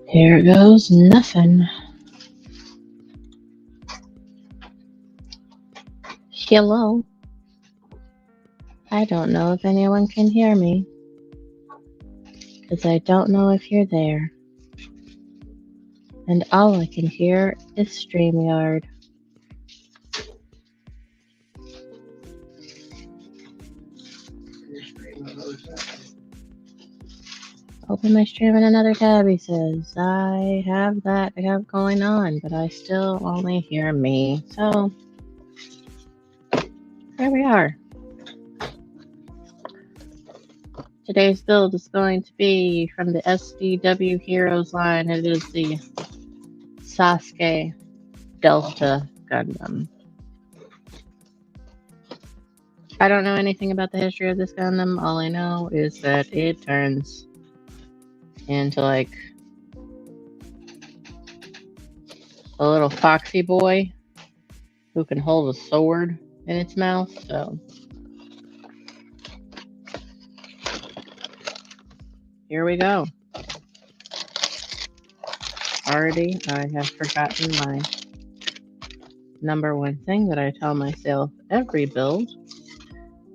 Here goes nothing. Hello. I don't know if anyone can hear me, because I don't know if you're there. And all I can hear is StreamYard. Open my stream in another tab, he says. I have that going on, but I still only hear me. So, there we are. Today's build is going to be from the SDW Heroes line. It is the Sasuke Delta Gundam. I don't know anything about the history of this Gundam. All I know is that it turns into like a little foxy boy who can hold a sword in its mouth. So here we go. Already, I have forgotten my number one thing that I tell myself every build,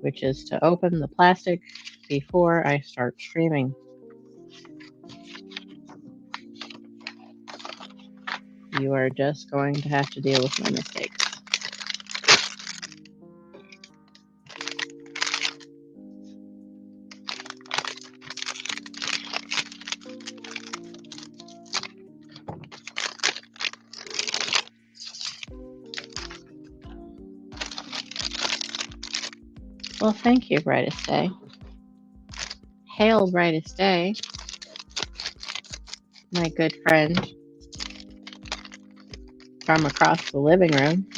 which is to open the plastic before I start streaming. You are just going to have to deal with my mistakes. Well, thank you, Brightest Day. Hail, Brightest Day, my good friend from across the living room.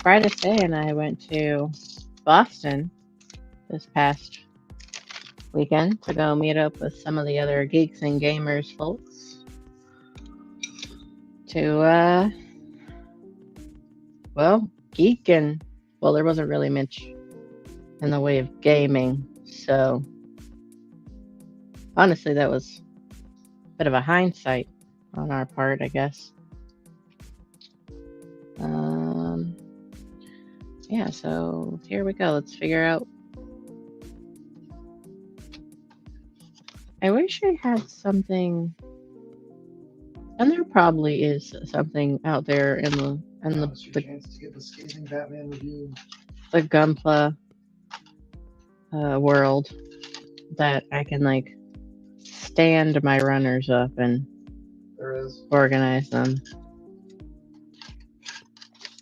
Brightest Day and I went to Boston this past weekend to go meet up with some of the other Geeks and Gamers folks to, geek and, there wasn't really much in the way of gaming, so honestly, that was a bit of a hindsight on our part, I guess. Yeah, so here we go. Let's figure out. I wish I had something, and there probably is something out there in the chance to get the scathing Batman review. The Gunpla world that I can like stand my runners up and organize them.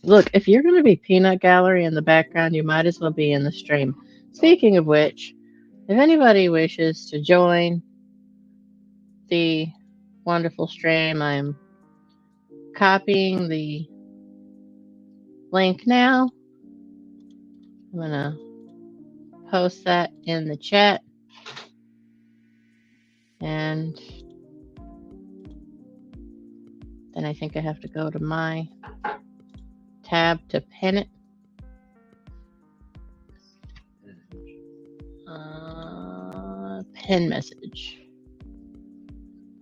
Look, if you're going to be Peanut Gallery in the background, you might as well be in the stream. Speaking of which, if anybody wishes to join the wonderful stream, I'm copying the link now. I'm going to post that in the chat. And then I think I have to go to my tab to pin it. Pin message.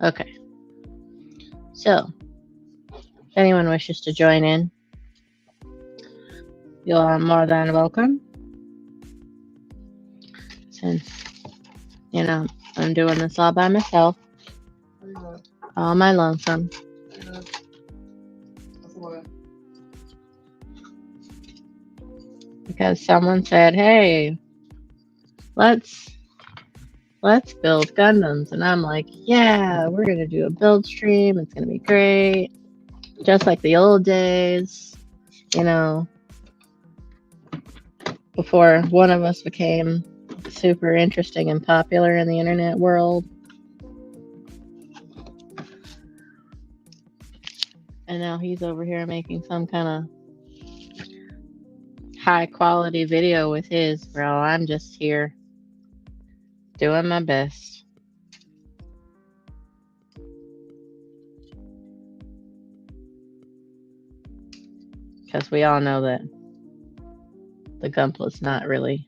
Okay. So, if anyone wishes to join in, you are more than welcome. Since, I'm doing this all by myself. All my lonesome. Because someone said, hey, let's build Gundams. And I'm like, yeah, we're going to do a build stream. It's going to be great. Just like the old days, before one of us became super interesting and popular in the internet world. And now he's over here making some kind of high quality video with his, bro. I'm just here doing my best. Because we all know that the Gunpla's not really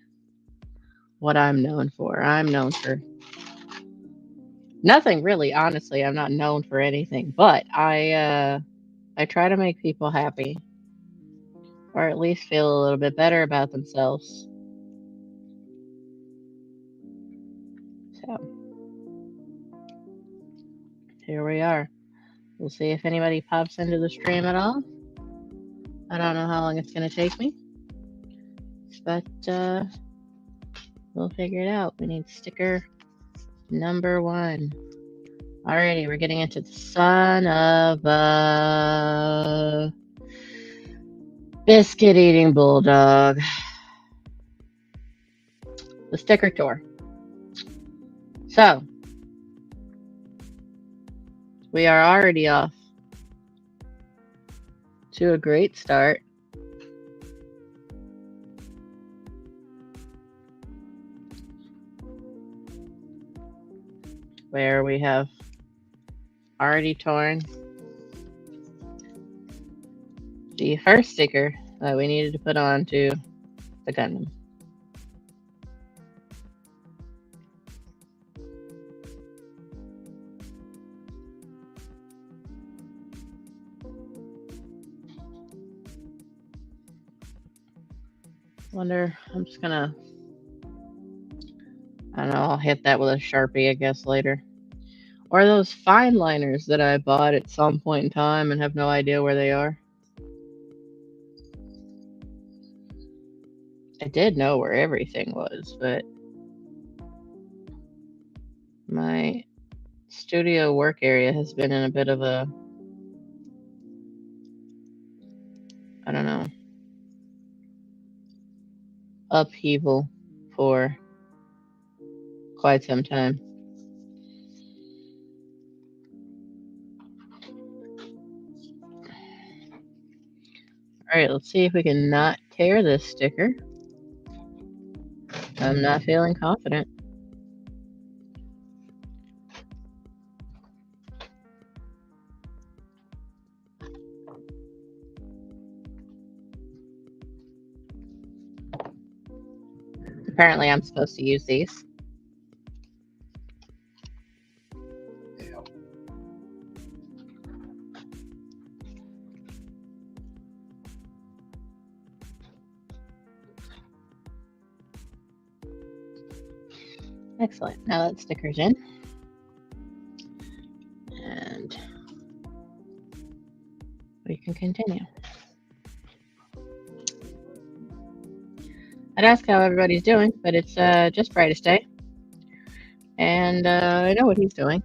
what I'm known for. I'm known for nothing really, honestly. I'm not known for anything, but I try to make people happy, or at least feel a little bit better about themselves. So here we are. We'll see if anybody pops into the stream at all. I don't know how long it's gonna take me, but we'll figure it out. We need sticker number 1. Alrighty, we're getting into the son of a biscuit eating bulldog. The sticker tour. So we are already off to a great start. Where we have already torn the first sticker that we needed to put on to the Gundam. Wonder, I'm just gonna, I don't know, I'll hit that with a Sharpie, I guess, later. Or those fine liners that I bought at some point in time and have no idea where they are. I did know where everything was, but my studio work area has been in a bit of a, I don't know, upheaval for quite some time. Alright, let's see if we can not tear this sticker. I'm not feeling confident. Apparently I'm supposed to use these. Yeah. Excellent. Now that sticker's in. And we can continue. I'd ask how everybody's doing, but it's just brightest day. And I know what he's doing.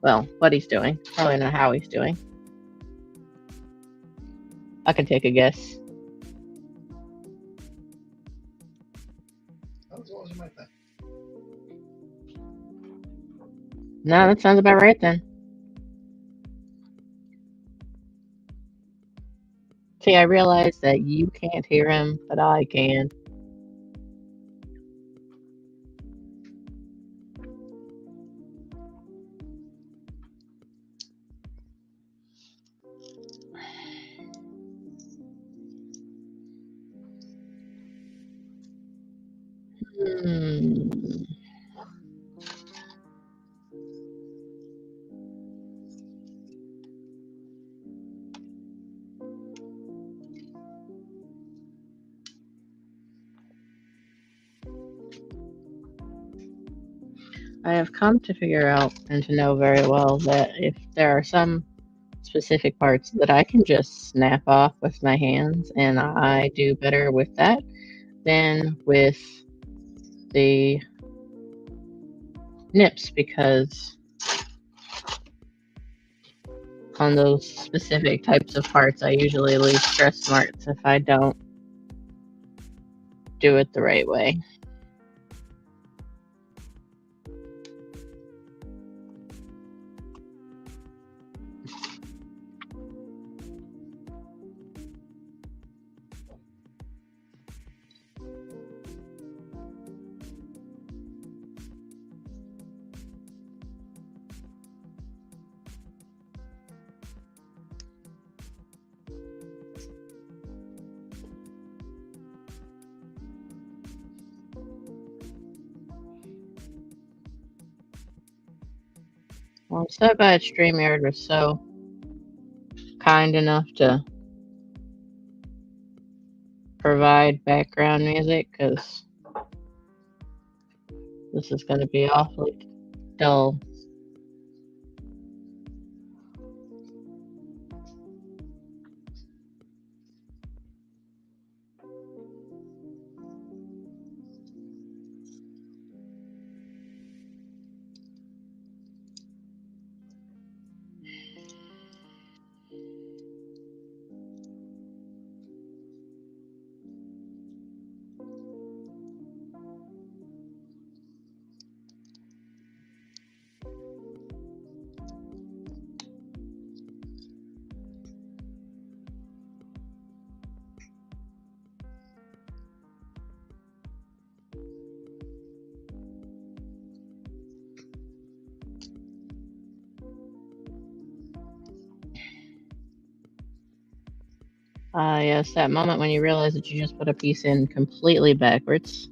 Well, what he's doing. Probably not how he's doing. I can take a guess. As well as you might think. No, that sounds about right then. See, I realize that you can't hear him, but I can. I have come to figure out and to know very well that if there are some specific parts that I can just snap off with my hands, and I do better with that than with the nips, because on those specific types of parts I usually lose stress marks if I don't do it the right way. Well, I'm so glad StreamYard was so kind enough to provide background music, because this is going to be awfully dull. Yes, that moment when you realize that you just put a piece in completely backwards.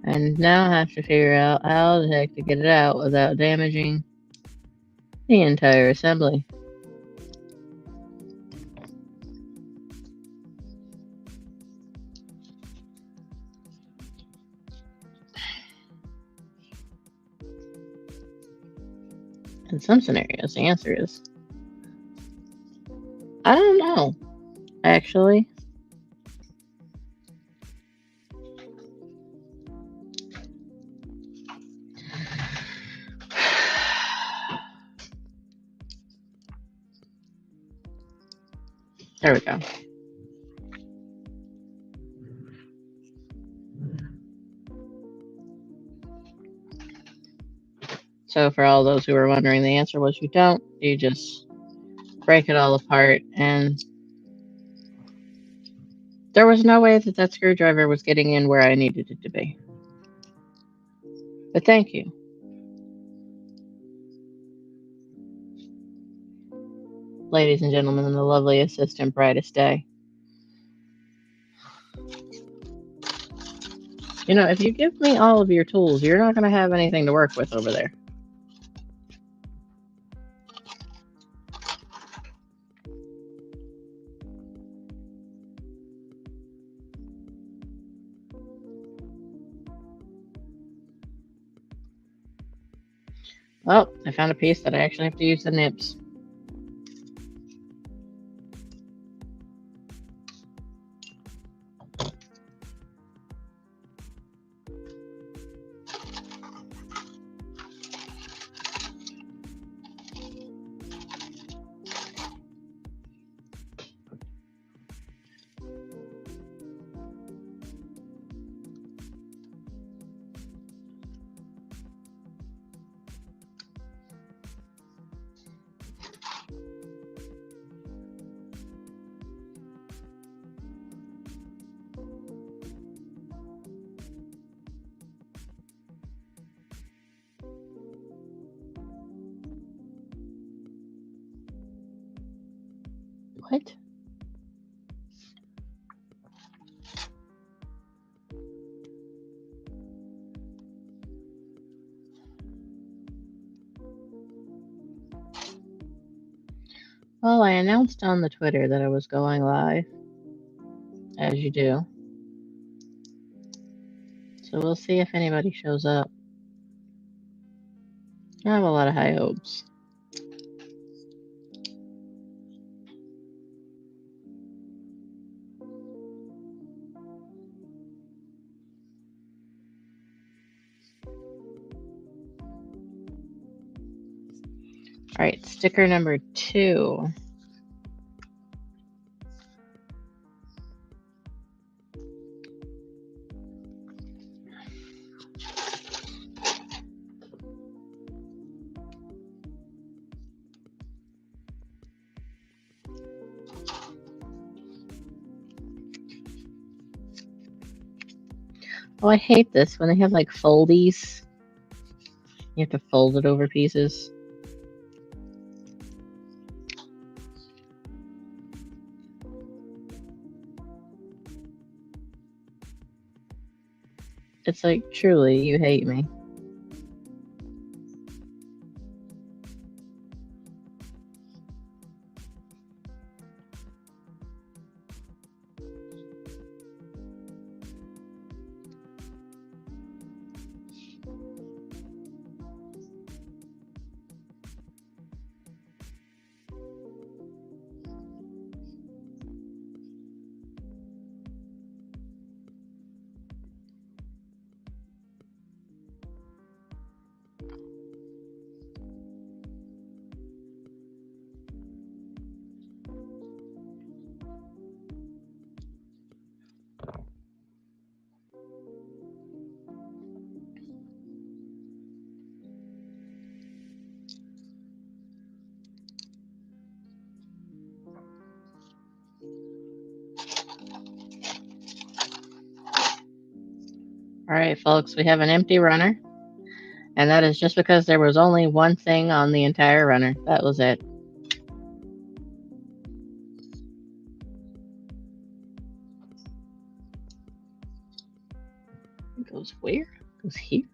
And now I have to figure out how the heck to get it out without damaging the entire assembly. In some scenarios, the answer is I don't know, actually. There we go. So for all those who were wondering, the answer was you don't. You just break it all apart, and there was no way that that screwdriver was getting in where I needed it to be. But thank you. Ladies and gentlemen, and the lovely assistant, brightest day. You know, if you give me all of your tools, you're not going to have anything to work with over there. Oh, I found a piece that I actually have to use the nibs. What? Well, I announced on the Twitter that I was going live, as you do. So we'll see if anybody shows up. I have a lot of high hopes. All right, sticker number 2. Oh, I hate this when they have like foldies. You have to fold it over pieces. It's like, truly, you hate me. All right, folks, we have an empty runner. And that is just because there was only one thing on the entire runner. That was it. It goes where? It goes here.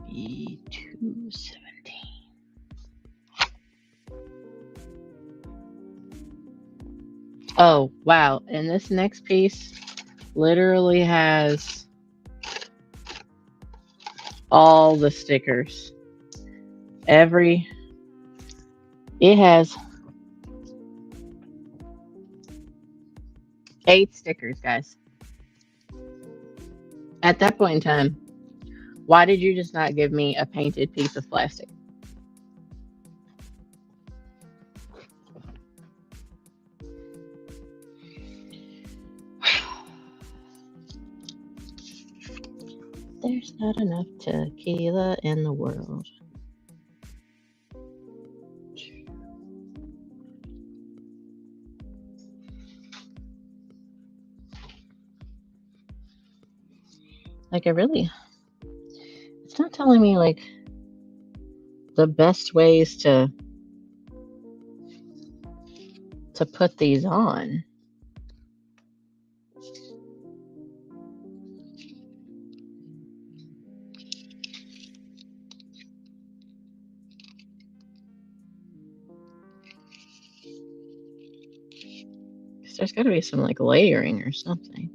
B217. Oh, wow. And this next piece literally has all the stickers. It has 8 stickers, guys. At that point in time, why did you just not give me a painted piece of plastic? There's not enough tequila in the world. Like, it's not telling me, like, the best ways to put these on. There's got to be some, like, layering or something.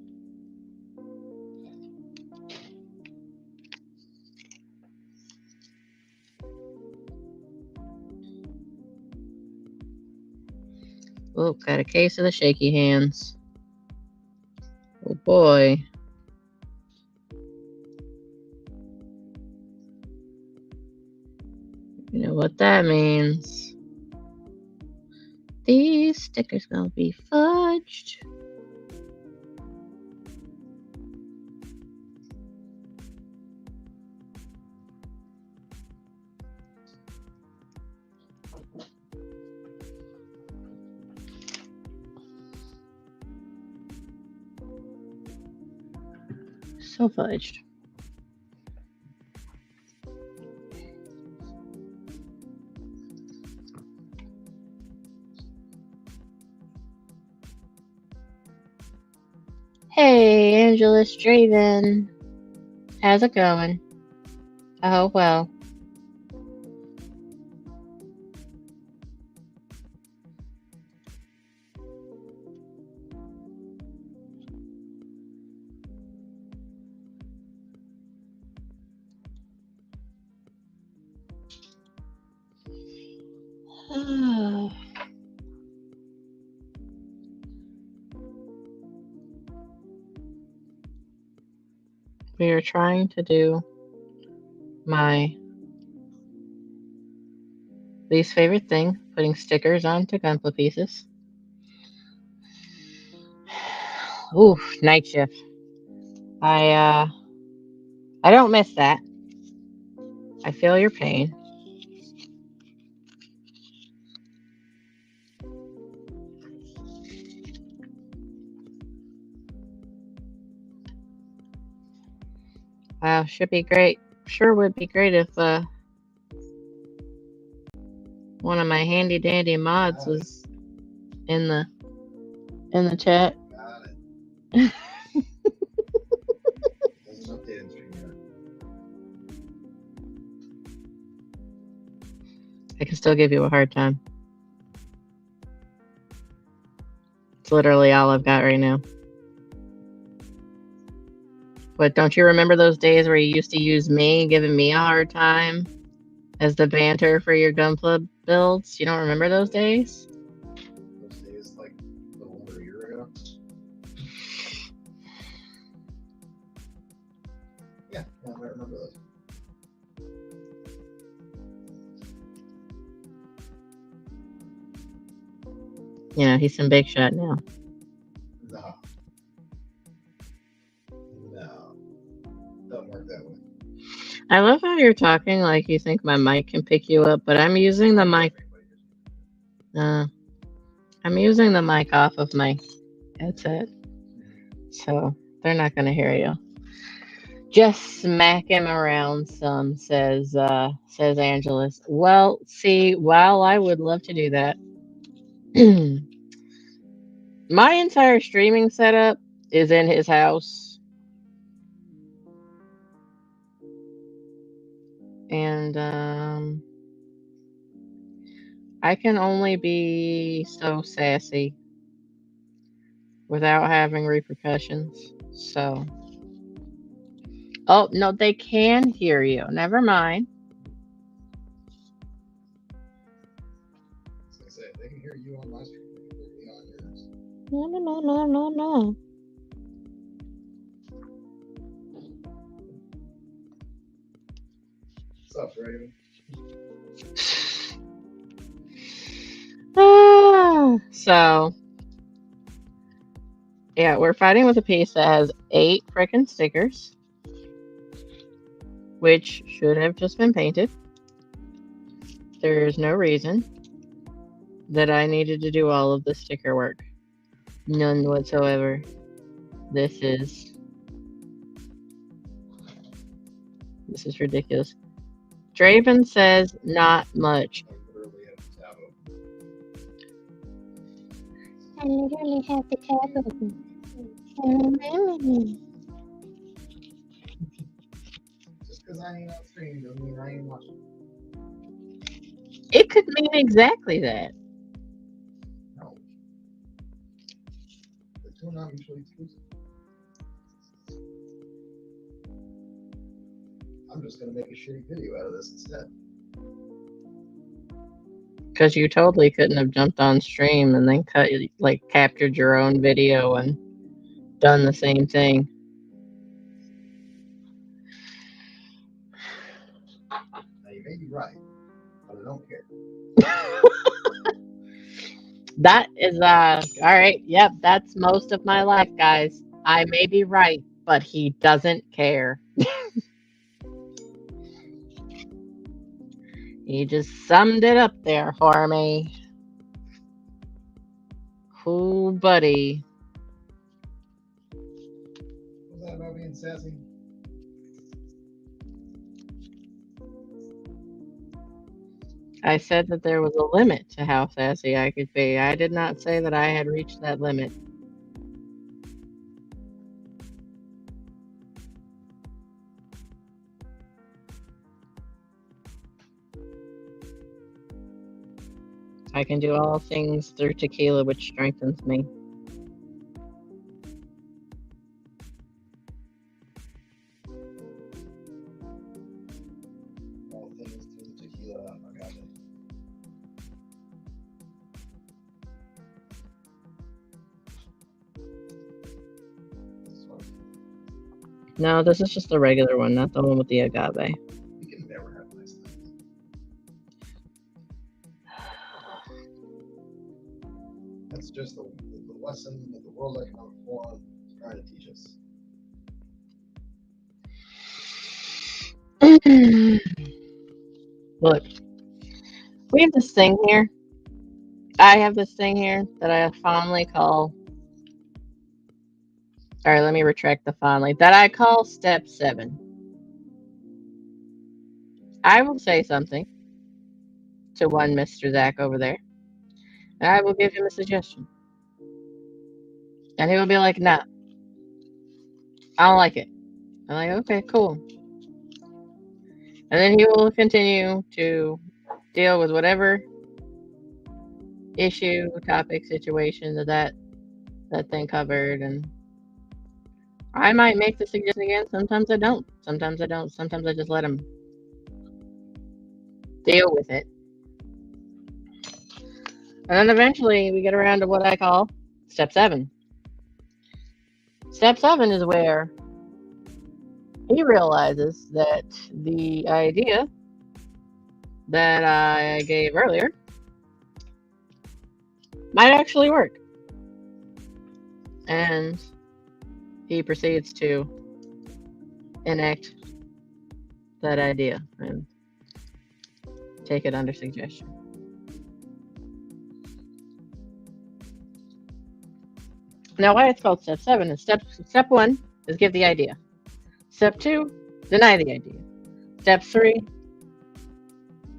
Oh, got a case of the shaky hands. Oh boy. You know what that means. These stickers gonna be fudged. So fudged. Hey, Angela Straven. How's it going? I hope well. We are trying to do my least favorite thing, putting stickers onto Gunpla pieces. Ooh, night shift. I don't miss that. I feel your pain. Wow, should be great. Sure would be great if one of my handy dandy mods was in the chat. Got it. Doesn't update in StreamYard. I can still give you a hard time. It's literally all I've got right now. But don't you remember those days where you used to use me, giving me a hard time as the banter for your Gunpla builds? You don't remember those days? Those days, like a little over a year ago. Yeah, I remember those. You know, he's some big shot now. No. No. Doesn't work that way. I love how you're talking like you think my mic can pick you up, but I'm using the mic. I'm using the mic off of my headset, so they're not going to hear you. Just smack him around some, says Angelus. Well, see, while I would love to do that, my entire streaming setup is in his house. And I can only be so sassy without having repercussions. So, oh no, they can hear you. Never mind. As I say, they can hear you on my stream. They can hear me on yours. No. What's up, Raven? So, yeah, we're fighting with a piece that has 8 frickin' stickers, which should have just been painted. There's no reason that I needed to do all of the sticker work. None whatsoever. This is ridiculous. Draven says not much. I literally have the tab open. Just because I ain't on stream doesn't mean I ain't watching. It could mean exactly that. No. The two are not mutually exclusive. I'm just gonna make a shitty video out of this instead. Because you totally couldn't have jumped on stream and then captured your own video and done the same thing. Now you may be right, but I don't care. That is all right. Yep, that's most of my life, guys. I may be right, but he doesn't care. He just summed it up there for me. Cool, buddy. What was that about being sassy? I said that there was a limit to how sassy I could be. I did not say that I had reached that limit. I can do all things through tequila, which strengthens me. All things through the tequila agave. No, this is just the regular one, not the one with the agave. You can never have nice things. That's just the lesson that the World Economic Forum is trying to teach us. Look, we have this thing here. I have this thing here that I fondly call. All right, let me retract the fondly. That I call step 7. I will say something to one Mr. Zach over there. And I will give him a suggestion. And he will be like, nah, I don't like it. I'm like, okay, cool. And then he will continue to deal with whatever issue, topic, situation that thing covered. And I might make the suggestion again. Sometimes I don't. Sometimes I don't. Sometimes I just let him deal with it. And then eventually we get around to what I call step 7. Step 7 is where he realizes that the idea that I gave earlier might actually work. And he proceeds to enact that idea and take it under suggestion. Now, why it's called step 7 is step 1 is give the idea. Step 2, deny the idea. Step 3,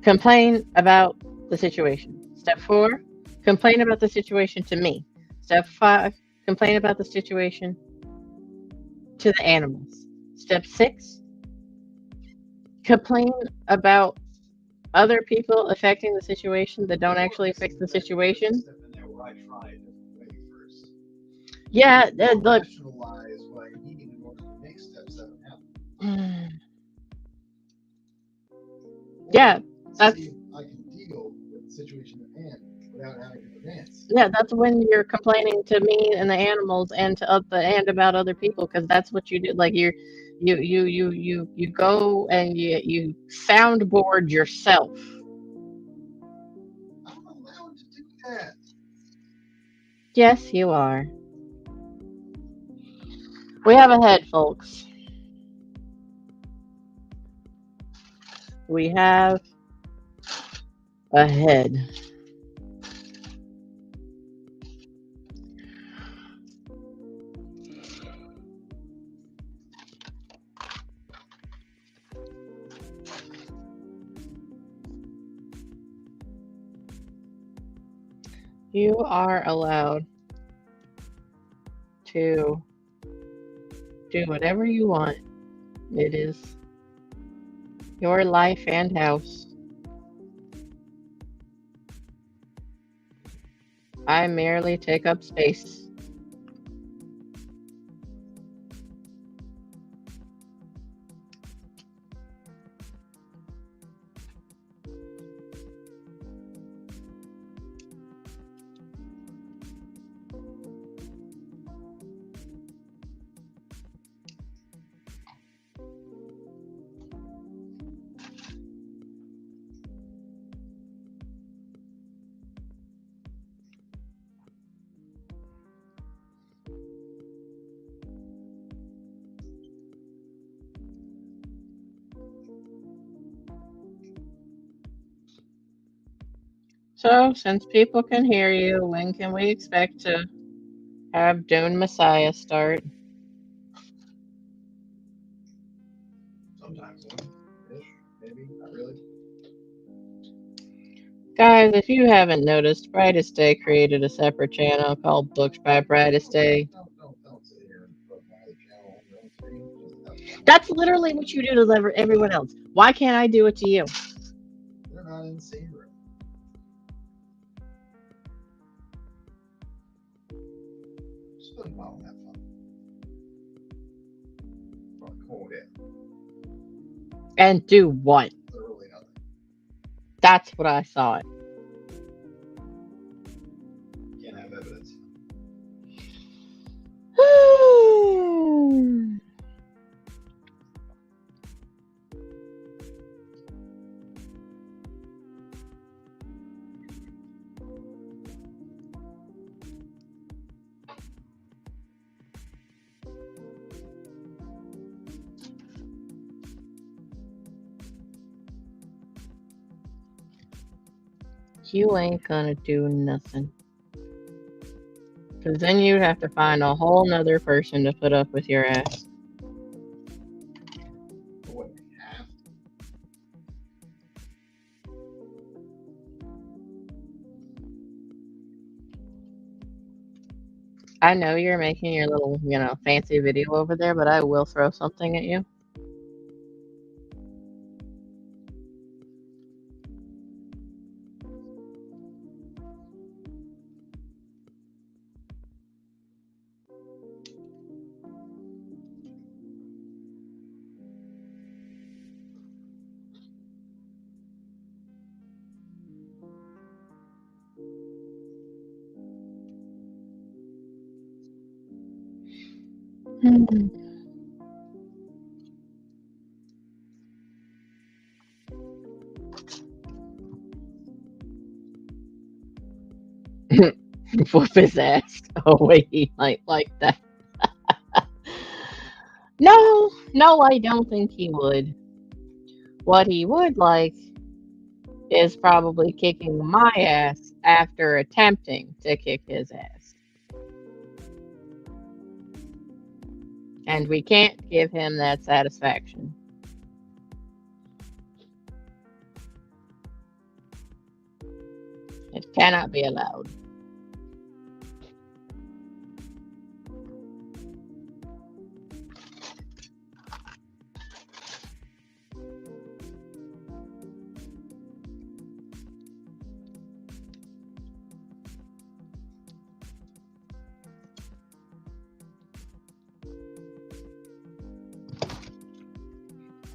complain about the situation. Step 4, complain about the situation to me. Step 5, complain about the situation to the animals. Step 6, complain about other people affecting the situation that don't actually fix the situation. Step in there where I tried way first. Yeah, Don't look. rationalize what I need in order to make step 7 happen. Yeah, that's See if I can deal with the situation at hand without having to advance. yeah, that's when you're complaining to me and the animals and to and about other people because that's what you do. Like you go and you soundboard yourself. I'm allowed to do that. Yes, you are. We have a head, folks. We have a head. You are allowed to do whatever you want. It is your life and house. I merely take up space. So, since people can hear you, when can we expect to have Dune Messiah start? Sometime soon-ish, maybe. Not really. Guys, if you haven't noticed, Brightest Day created a separate channel called Books by Brightest Day. Don't sit here and put my other channel on your own screen. Just That's literally what you do to everyone else. Why can't I do it to you? they're not in the same room. Just let them out and have fun. Hold it. And do what? Literally nothing. That's what I thought. Can't have evidence. You ain't gonna do nothing. Because then you'd have to find a whole nother person to put up with your ass. What they have. I know you're making your little, fancy video over there, but I will throw something at you. Whoop his ass. Oh, wait, he might like that. No, I don't think he would. What he would like is probably kicking my ass after attempting to kick his ass. And we can't give him that satisfaction. It cannot be allowed.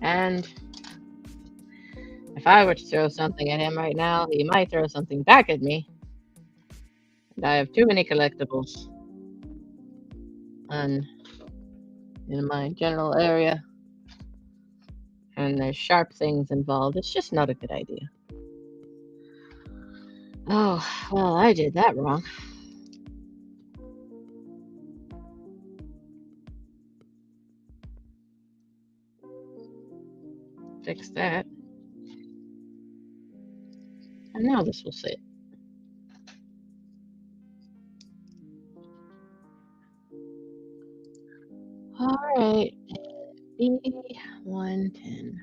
And if I were to throw something at him right now, he might throw something back at me. And I have too many collectibles in my general area. And there's sharp things involved. It's just not a good idea. Oh, well, I did that wrong. Fix that. And now this will sit. Alright, B110.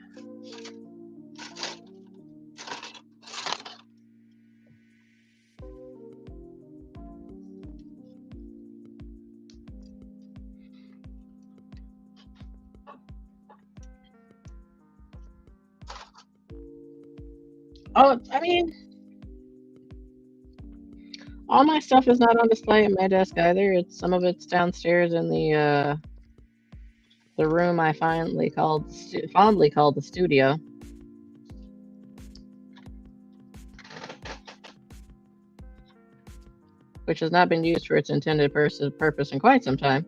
Oh, I mean, all my stuff is not on display at my desk either. Some of it's downstairs in the room I fondly called the studio. Which has not been used for its intended purpose in quite some time.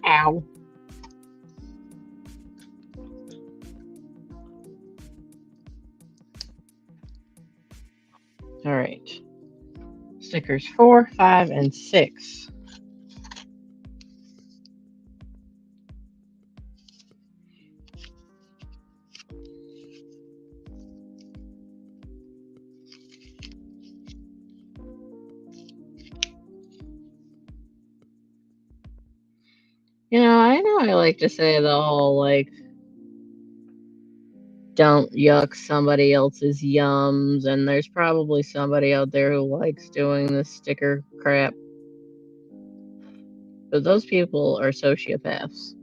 Ow. All right. Stickers 4, 5, and 6. I know I like to say the whole, don't yuck somebody else's yums, and there's probably somebody out there who likes doing this sticker crap. But those people are sociopaths.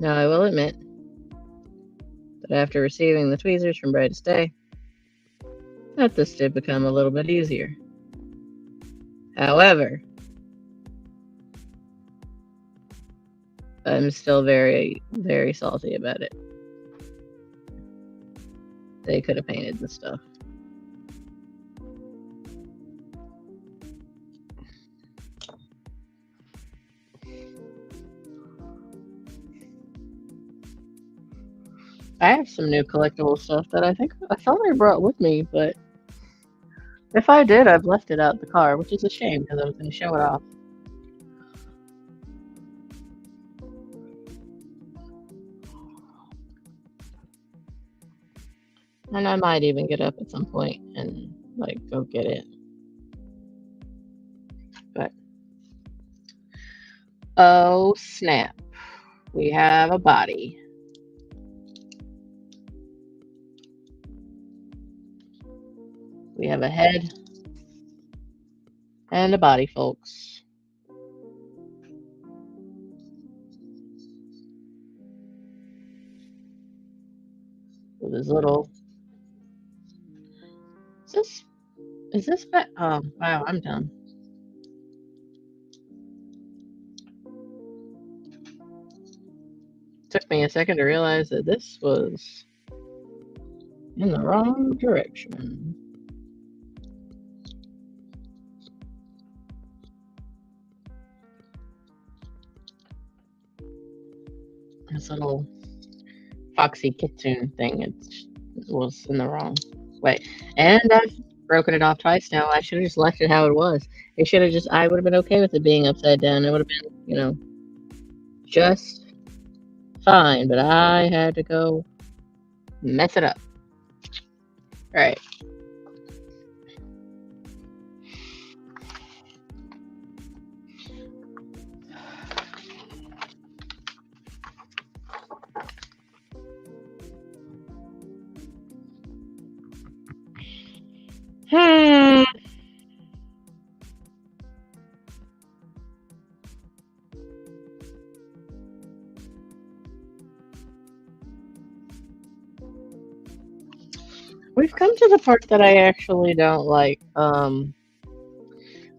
Now, I will admit that after receiving the tweezers from Brightest Day, that this did become a little bit easier. However, I'm still very, very salty about it. They could have painted the stuff. I have some new collectible stuff that I thought I brought with me, but if I did, I've left it out the car, which is a shame because I was going to show it off. And I might even get up at some point and like go get it. But oh snap. We have a body. We have a head and a body, folks. With his little. Is this? Is this? Oh, wow, I'm done. Took me a second to realize that this was in the wrong direction. This little Foxy Kitsune thing, it was in the wrong way. And I've broken it off twice now. I should have just left it how it was. It should have I would have been okay with it being upside down. It would have been, just fine. But I had to go mess it up. All right. Hmm. We've come to the part that I actually don't like. I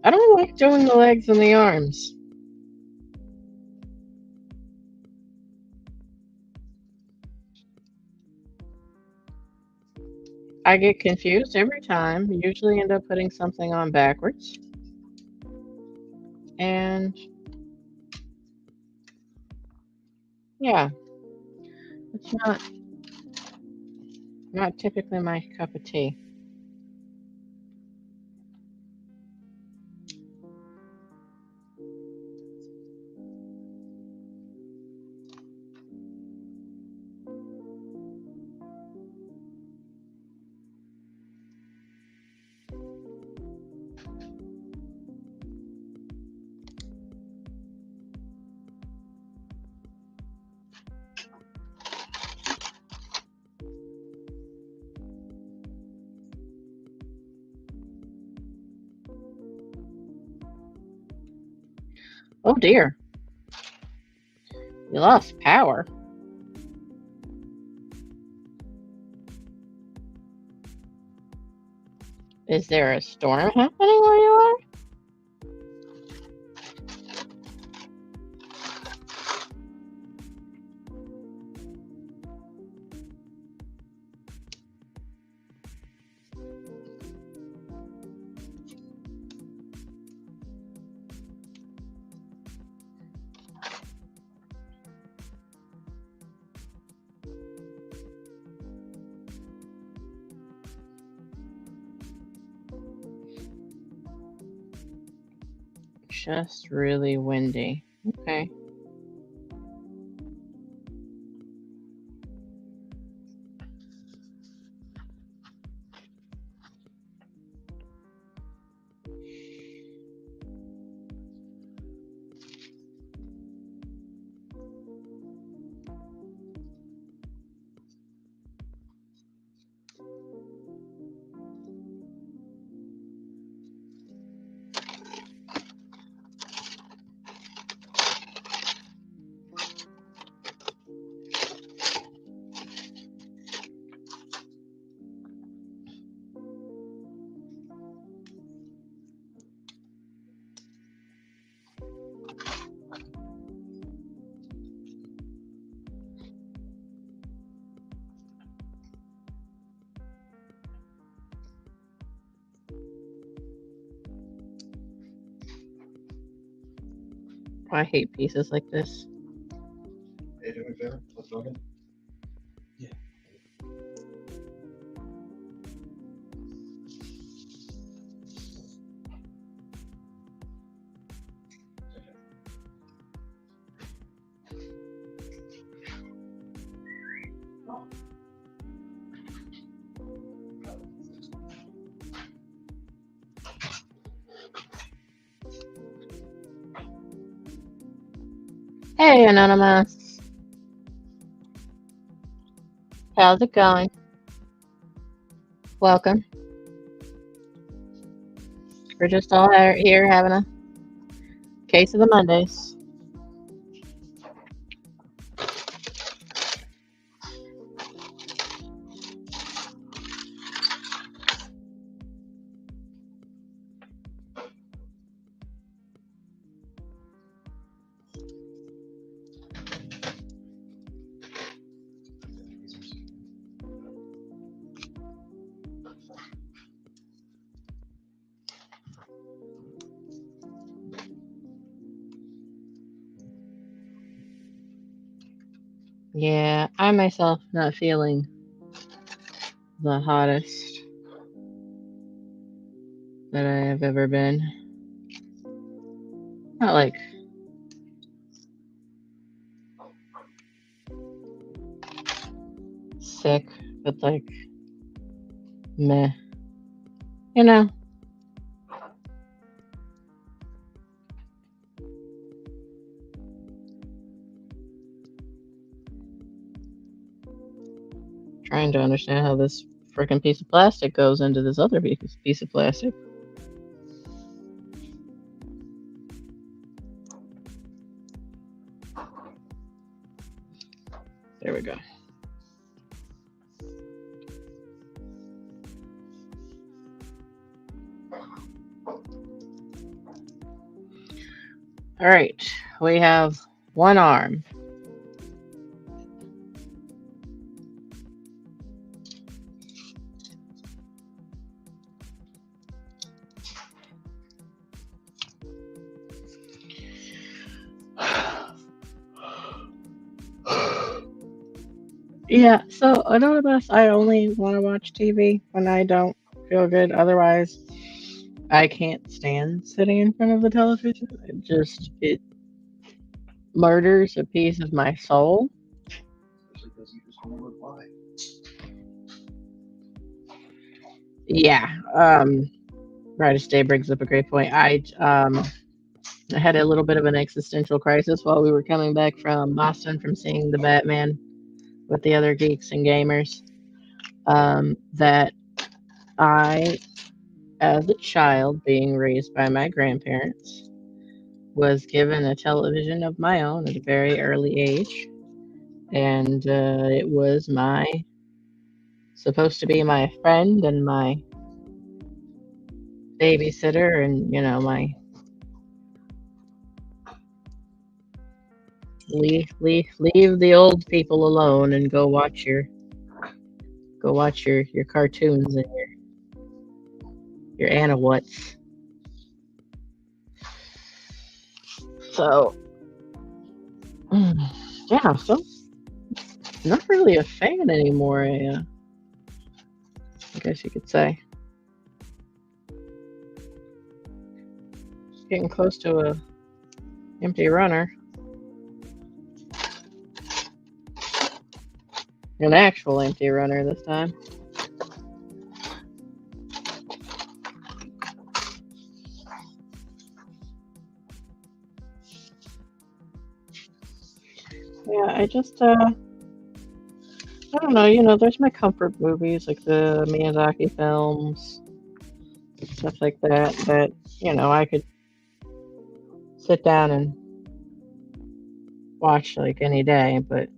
don't like doing the legs and the arms. I get confused every time. Usually end up putting something on backwards. And yeah, it's not typically my cup of tea. Oh dear, you lost power. Is there a storm happening where you are? Just really windy. Okay. I hate pieces like this. Hey, do me a favor. Let's talk. Yeah. Hey, Anonymous. How's it going? Welcome. We're just all here having a case of the Mondays. Yeah, I myself not feeling the hottest that I have ever been. Not like sick, but like meh. You know. Trying to understand how this freaking piece of plastic goes into this other piece of plastic. There we go. All right, we have one arm. Yeah, so Anonymous, I only want to watch TV when I don't feel good. Otherwise, I can't stand sitting in front of the television. It murders a piece of my soul. Especially because you just won't reply. Yeah. Brightest Day brings up a great point. I had a little bit of an existential crisis while we were coming back from Boston from seeing the Batman with the other geeks and gamers. That I, as a child being raised by my grandparents, was given a television of my own at a very early age, and it was supposed to be my friend and my babysitter, and my leave the old people alone and go watch your cartoons and your Anna-What's. So yeah, so not really a fan anymore. I guess you could say. Getting close to a empty runner. An actual empty runner this time. Yeah, I don't know, there's my comfort movies, like the Miyazaki films, stuff like that, I could sit down and watch like any day, but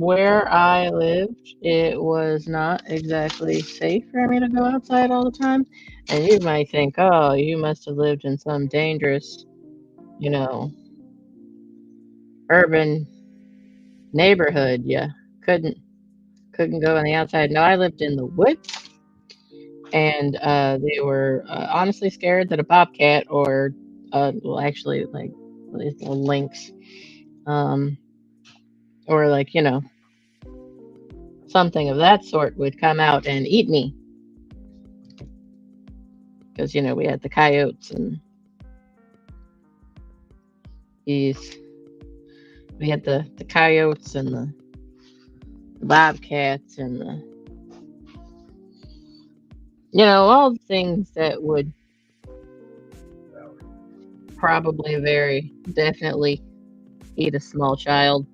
where I lived, it was not exactly safe for me to go outside all the time. And you might think, oh, you must have lived in some dangerous, urban neighborhood. Yeah, couldn't go on the outside. No, I lived in the woods, and they were honestly scared that a bobcat or, well, actually, like lynx, or like something of that sort would come out and eat me. Because we had the coyotes and we had the coyotes and the bobcats and All the things that would probably very definitely eat a small child.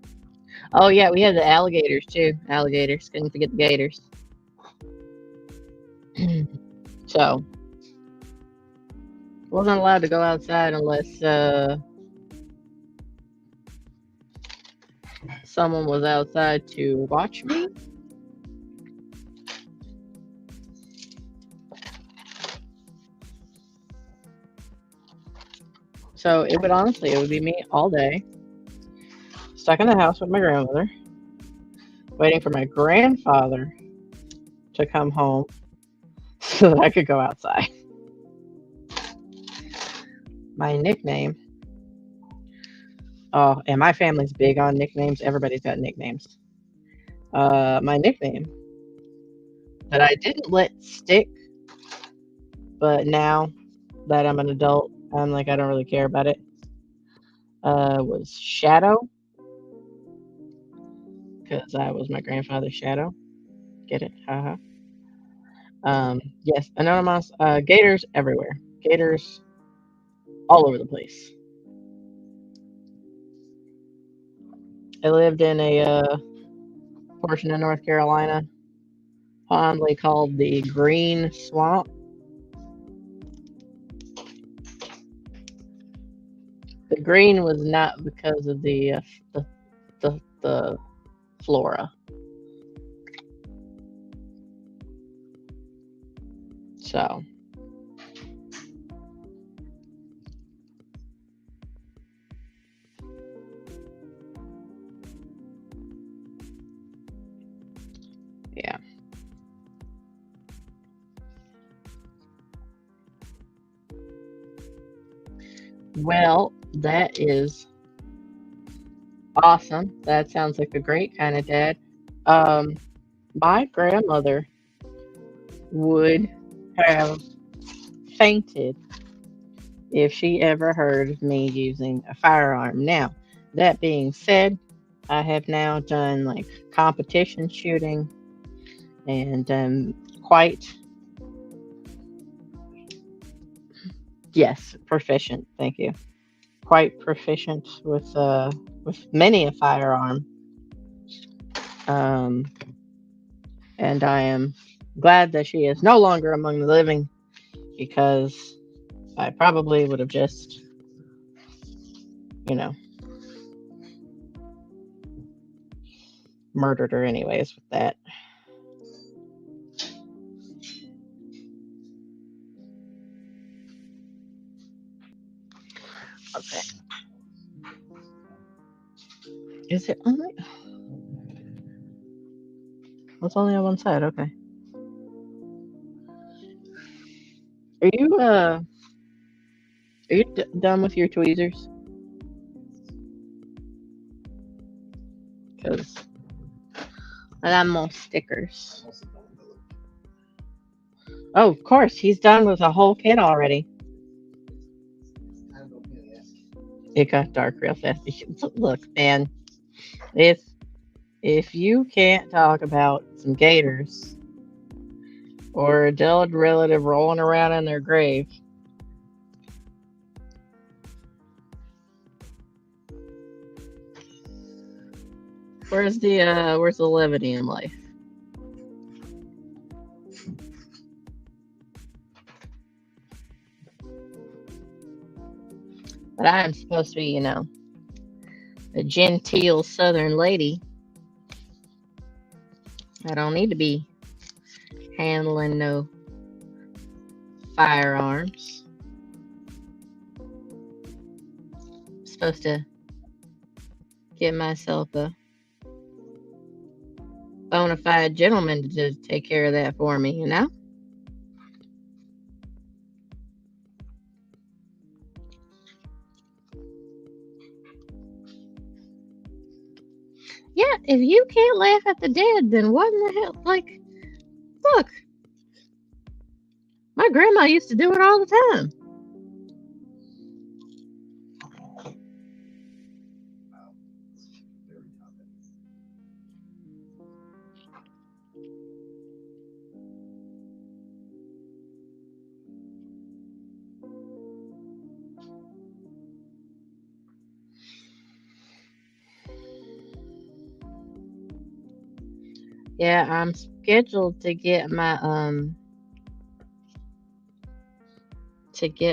Oh yeah, we had the alligators too. Alligators. Couldn't forget the gators. So wasn't allowed to go outside unless someone was outside to watch me. So it would be me all day, stuck in the house with my grandmother, waiting for my grandfather to come home so that I could go outside. My nickname. Oh, and my family's big on nicknames. Everybody's got nicknames. My nickname that I didn't let stick, but now that I'm an adult, I'm like, I don't really care about it. Was Shadow, because I was my grandfather's shadow. Get it? Haha. Yes, Anonymous. Gators everywhere. Gators all over the place. I lived in a portion of North Carolina, fondly called the Green Swamp. The green was not because of the flora. So yeah. Well, that is awesome. That sounds like a great kind of dad. Um, my grandmother would have fainted if she ever heard of me using a firearm. Now, that being said, I have now done like competition shooting and quite, yes, proficient. Thank you. Quite proficient with many a firearm. Um, and I am glad that she is no longer among the living because I probably would have just, you know, murdered her anyways with that. Okay. Is it only? It's only on one side. Okay. Are you done with your tweezers? Because I got more stickers. Also done with Oh, of course, he's done with a whole kit already. time don't be an ass. It got dark real fast. Look, man, if if you can't talk about some gators or a dead relative rolling around in their grave, where's the levity in life? But I am supposed to be, a genteel southern lady. I don't need to be handling no firearms. I'm supposed to get myself a bona fide gentleman to just take care of that for me. Yeah, if you can't laugh at the dead, then what in the hell? Like, look, my grandma used to do it all the time. Wow. Very topic. Yeah, I'm scheduled to get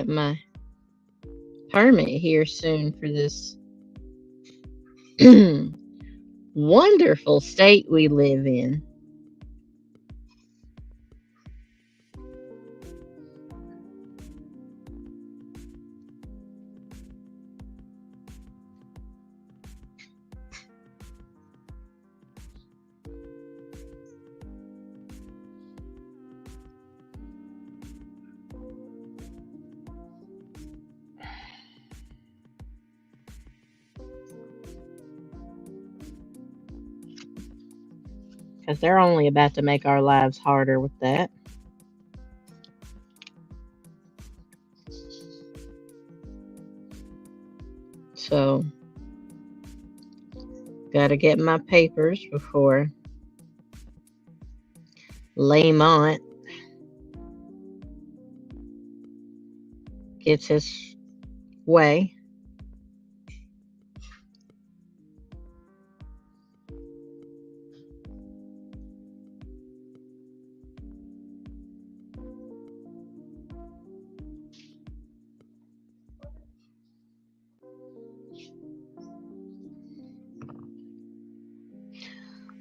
my permit here soon for this wonderful state we live in. Because they're only about to make our lives harder with that. So, gotta get my papers before Lamont gets his way.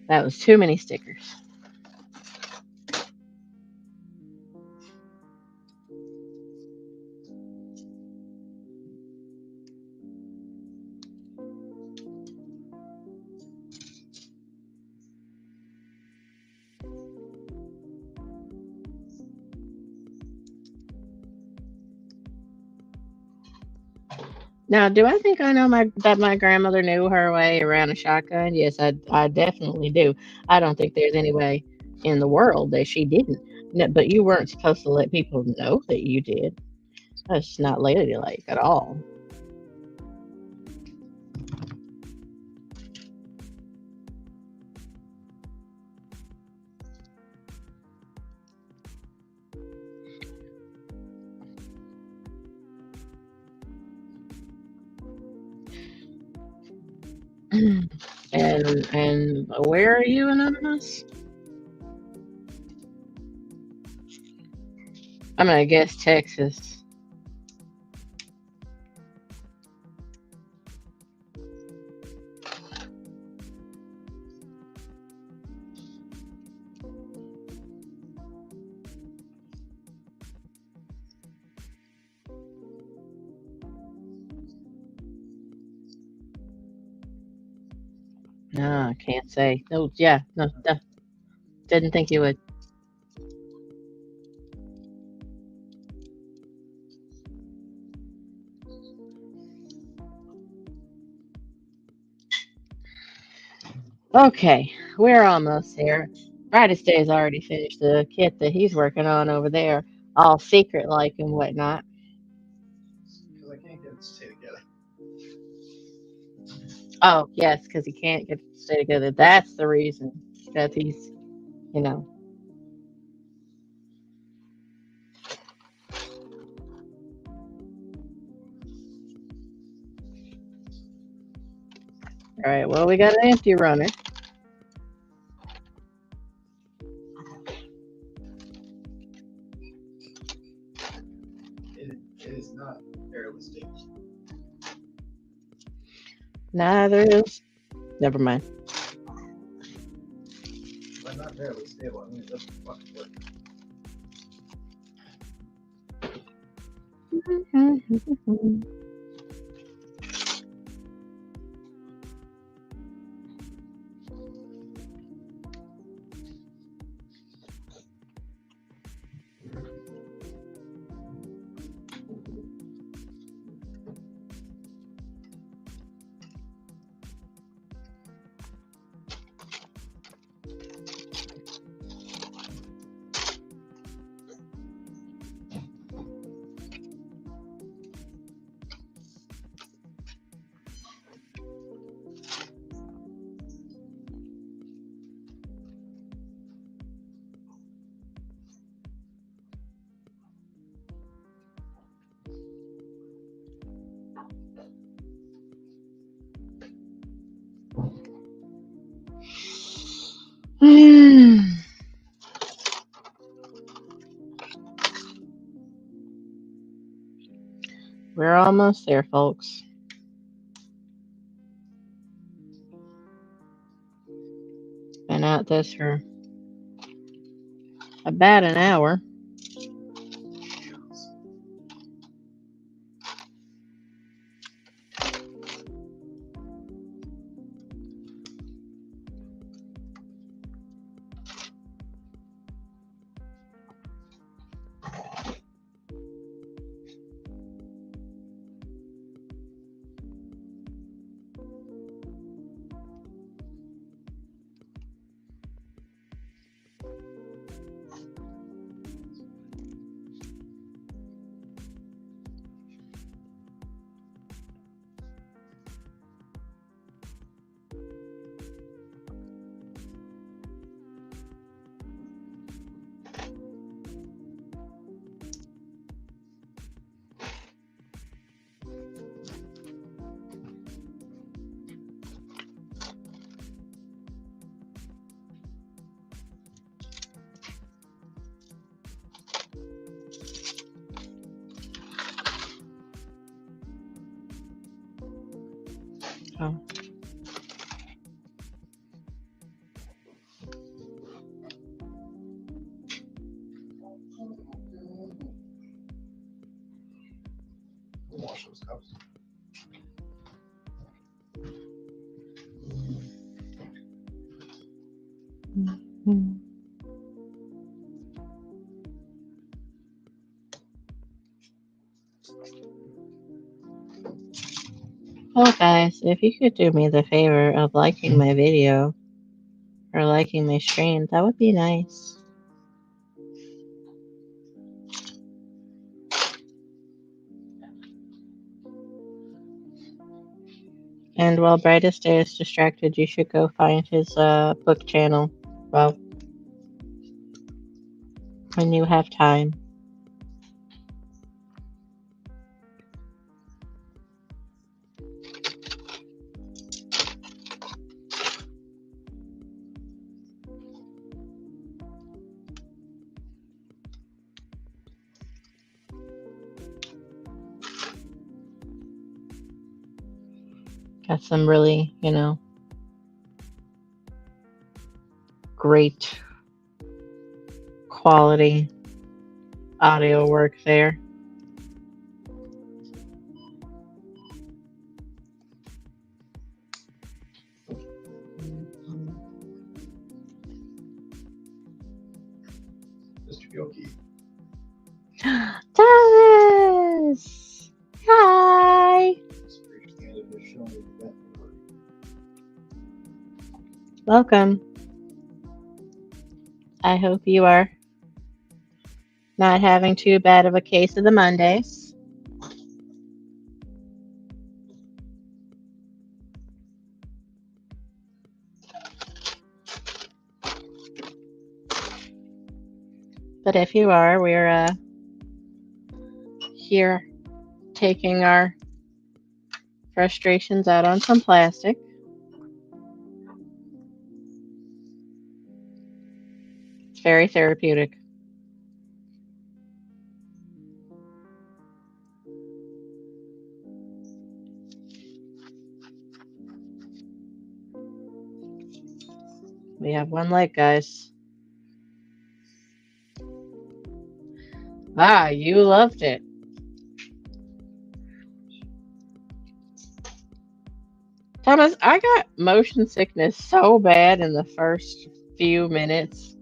That was too many stickers. Now, do I think I know that my grandmother knew her way around a shotgun? Yes, I definitely do. I don't think there's any way in the world that she didn't. No, but you weren't supposed to let people know that you did. That's not ladylike at all. And where are you, Anonymous? I'm gonna guess Texas. No, I can't say. No, yeah, no, didn't think you would. Okay, we're almost there. Brightest Day's already finished the kit that he's working on over there, all secret like and whatnot. Because I can't get it to stay together. Oh, yes, because he can't get to stay together. That's the reason that he's, you know. All right, well, we got an empty runner. It is not fairly stable. Neither is. Never mind. But not fairly stable. I mean, it doesn't fucking work. almost there, folks. Been at this for about an hour. Oh. Wash those cups. Mhm. Well, guys, if you could do me the favor of liking my video or liking my stream, that would be nice. And while Brightest Day is distracted, you should go find his book channel. Well, when you have time. Got some really, great quality audio work there. Mr. Yoki. Thomas! Hi! Just reached the end of this show. Welcome. I hope you are not having too bad of a case of the Mondays. But if you are, we're here taking our frustrations out on some plastic. It's very therapeutic. We have one leg, guys. Ah, you loved it. Thomas, I got motion sickness so bad in the first few minutes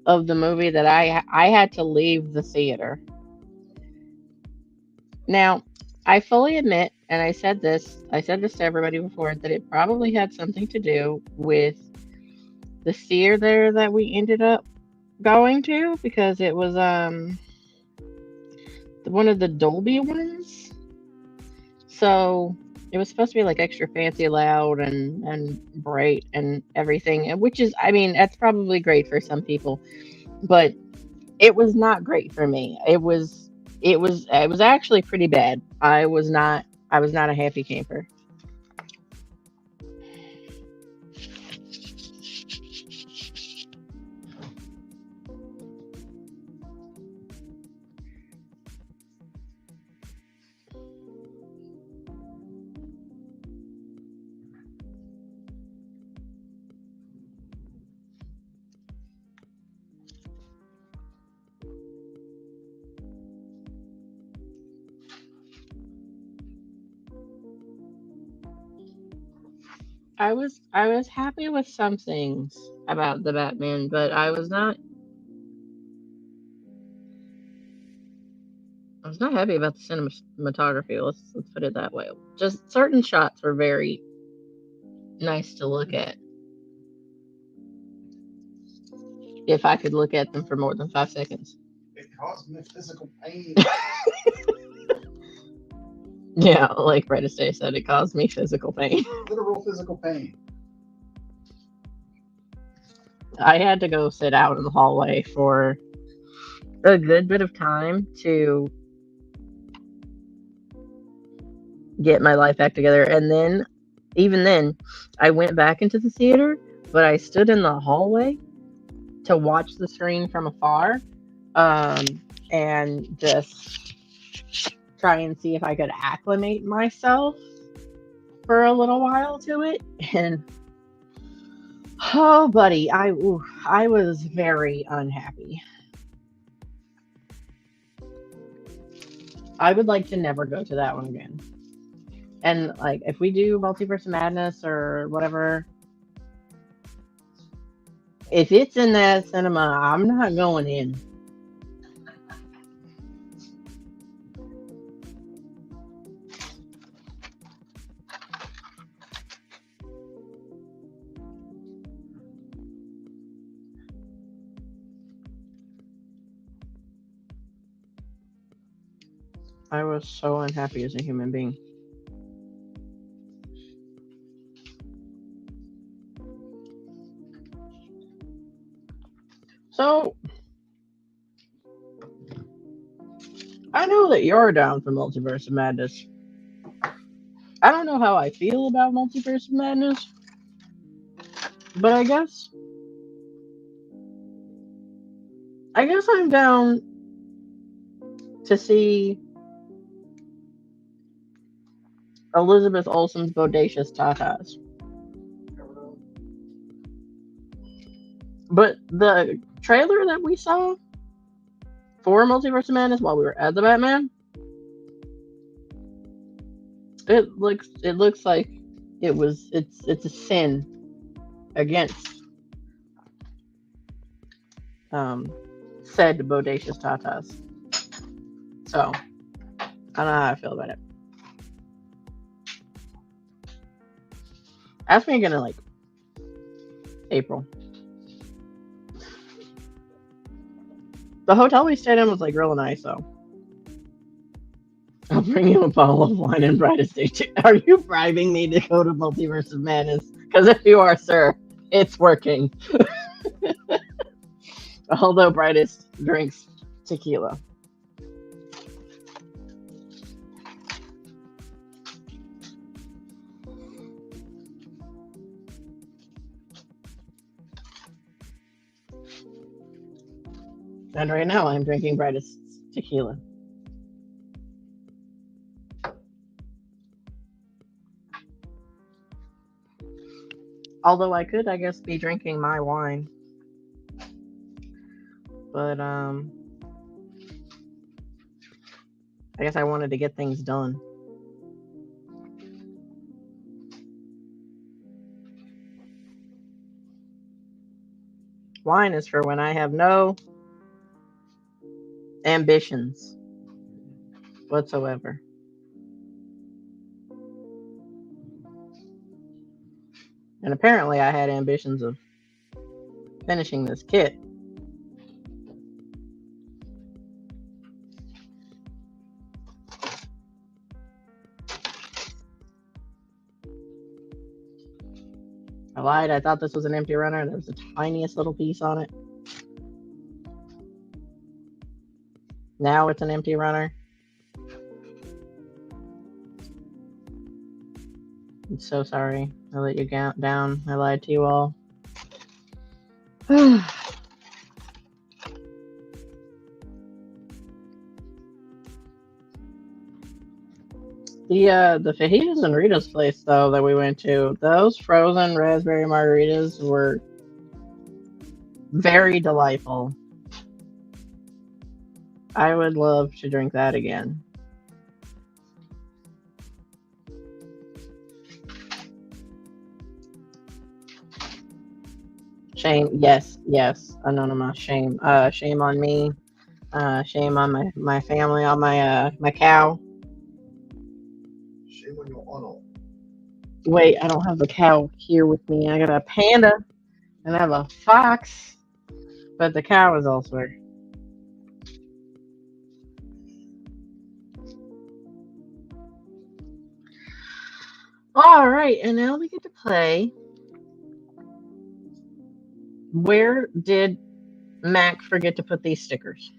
of the movie that I had to leave the theater. Now, I fully admit, and I said this to everybody before, that it probably had something to do with the theater that we ended up going to, because it was one of the Dolby ones. So it was supposed to be like extra fancy, loud, and bright and everything, which is, I mean, that's probably great for some people, but it was not great for me. It was actually pretty bad. I was not a happy camper. I was happy with some things about the Batman, but I was not happy about the cinematography. Let's put it that way. Just certain shots were very nice to look at. If I could look at them for more than 5 seconds. It caused me physical pain. Yeah, like Red Estate said, it caused me physical pain. Literal physical pain. I had to go sit out in the hallway for a good bit of time to get my life back together. And then, even then, I went back into the theater, but I stood in the hallway to watch the screen from afar, and just try and see if I could acclimate myself for a little while to it. And oh, buddy, I was very unhappy. I would like to never go to that one again. And like, if we do Multiverse of Madness or whatever, if it's in that cinema, I'm not going in. I was so unhappy as a human being. So, I know that you're down for Multiverse of Madness. I don't know how I feel about Multiverse of Madness, but I guess I'm down to see Elizabeth Olsen's Bodacious Tatas. But the trailer that we saw for Multiverse of Madness while we were at the Batman, it looks like it's a sin against said Bodacious Tatas. So I don't know how I feel about it. Ask me again in like April. The hotel we stayed in was like real nice though. I'll bring you a bottle of wine and brightest day too. Are you bribing me to go to Multiverse of Madness? Because if you are, sir, it's working. Although brightest drinks tequila. And right now I'm drinking brightest tequila. Although I could, I guess, be drinking my wine. But I guess I wanted to get things done. Wine is for when I have no ambitions whatsoever. And apparently I had ambitions of finishing this kit. I lied. I thought this was an empty runner. There was the tiniest little piece on it. Now it's an empty runner. I'm so sorry. I let you down. I lied to you all. The fajitas and Rita's place though that we went to, those frozen raspberry margaritas were very delightful. I would love to drink that again. Shame. Yes. Anonymous. Shame. Shame on me. Shame on my family, on my cow. Shame on your honor. Wait, I don't have the cow here with me. I got a panda and I have a fox, but the cow is elsewhere. All right, and now we get to play. Where did Mac forget to put these stickers?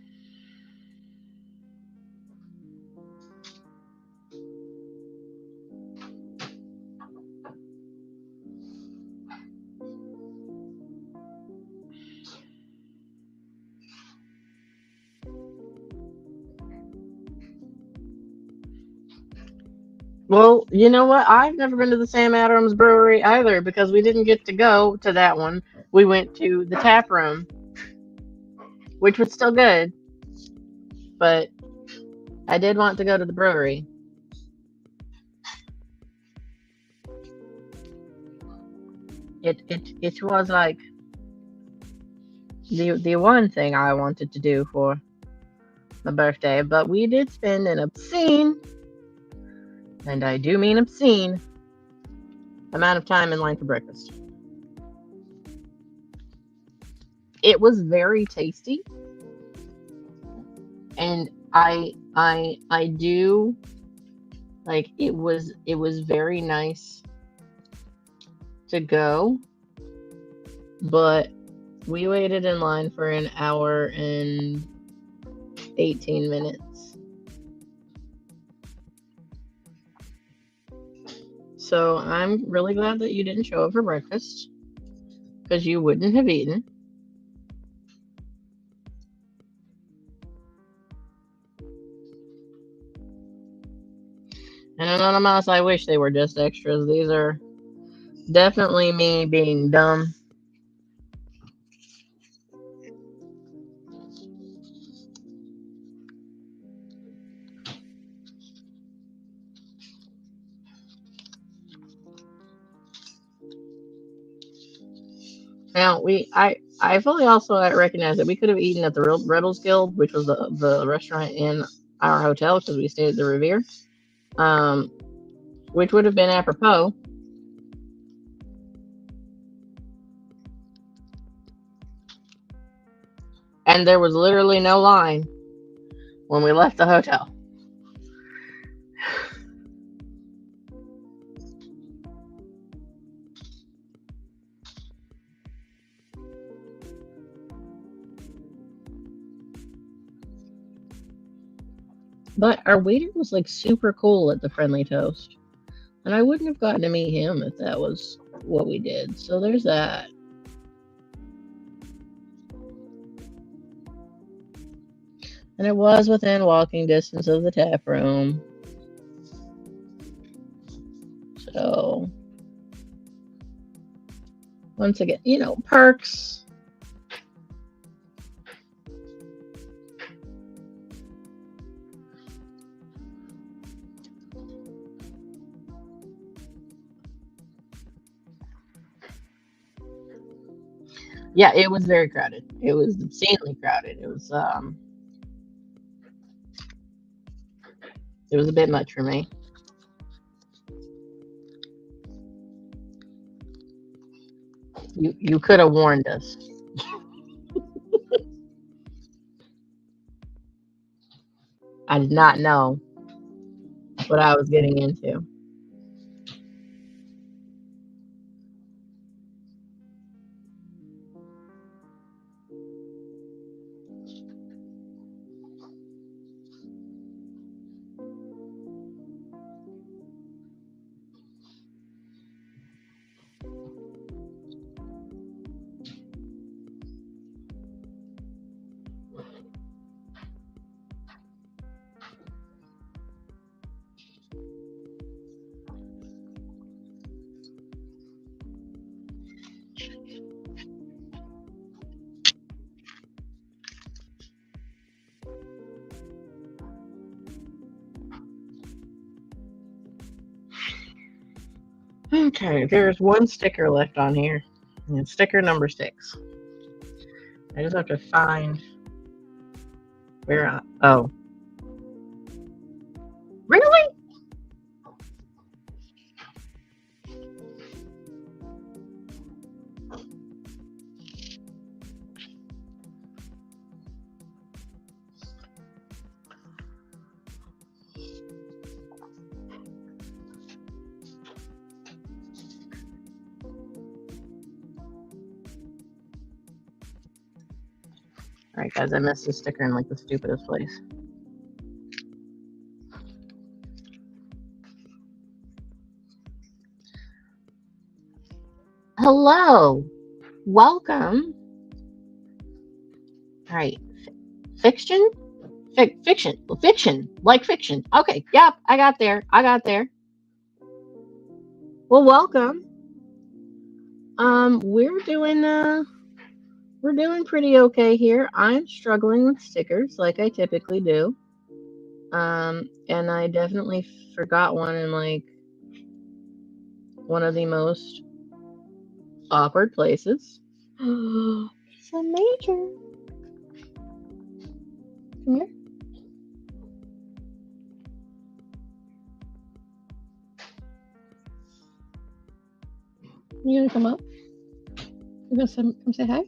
Well, you know what? I've never been to the Sam Adams Brewery either because we didn't get to go to that one. We went to the tap room, which was still good, but I did want to go to the brewery. It was like the one thing I wanted to do for my birthday, but we did spend an obscene, and I do mean obscene, amount of time in line for breakfast. It was very tasty, and I do like it was very nice to go, but we waited in line for an hour and 18 minutes. So I'm really glad that you didn't show up for breakfast because you wouldn't have eaten. And Anonymous, I wish they were just extras. These are definitely me being dumb. Now I fully also recognize that we could have eaten at the Real Rebels Guild, which was the restaurant in our hotel because we stayed at the Revere, um, which would have been apropos. And there was literally no line when we left the hotel. But our waiter was like super cool at the Friendly Toast. And I wouldn't have gotten to meet him if that was what we did. So there's that. And it was within walking distance of the tap room. So once again, perks. Yeah, it was very crowded. It was obscenely crowded. It was a bit much for me. You could have warned us. I did not know what I was getting into. Okay, there's one sticker left on here. And sticker number 6. I just have to find where oh. Really? Alright guys, I missed the sticker in like the stupidest place. Hello. Welcome. Alright. Fiction? Fiction. Fiction. Like fiction. Okay. Yep. I got there. Well, welcome. We're doing pretty okay here. I'm struggling with stickers like I typically do. And I definitely forgot one in like one of the most awkward places. It's a major. Come here. You gonna come up? You gonna come say hi?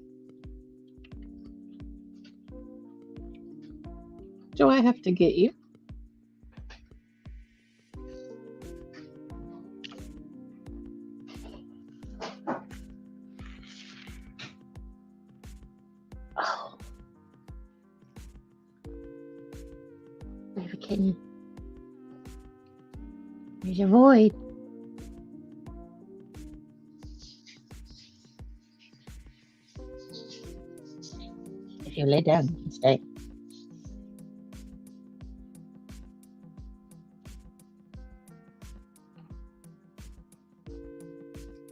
Do I have to get you? Oh. We have a kitten. There's a void. If you lay down, you can stay.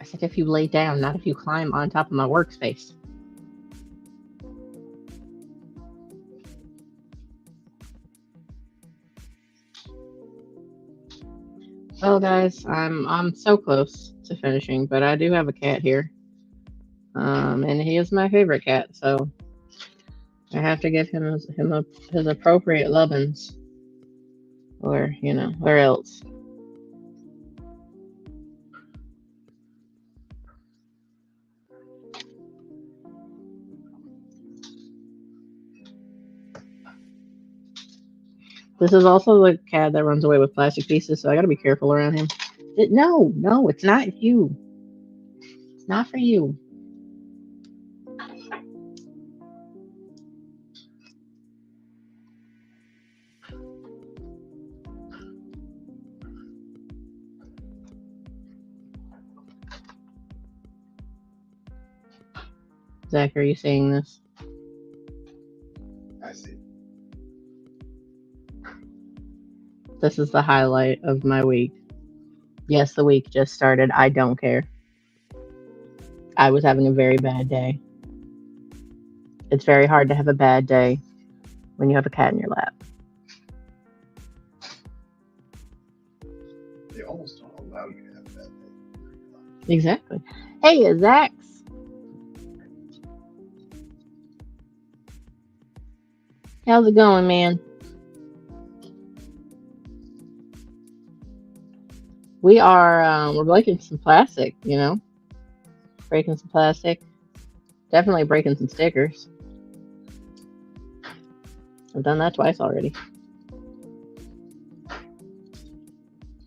I said if you lay down, not if you climb on top of my workspace. Well, guys, I'm so close to finishing, but I do have a cat here, and he is my favorite cat, so I have to give him his appropriate lovin's, or or else. This is also the cat that runs away with plastic pieces, so I gotta be careful around him. No, it's not you. It's not for you. Zach, are you seeing this? I see. This is the highlight of my week. Yes, the week just started. I don't care. I was having a very bad day. It's very hard to have a bad day when you have a cat in your lap. They almost don't allow you to have a bad day. Exactly. Hey, Zach. How's it going, man? We're breaking some plastic, breaking some plastic, definitely breaking some stickers. I've done that twice already. To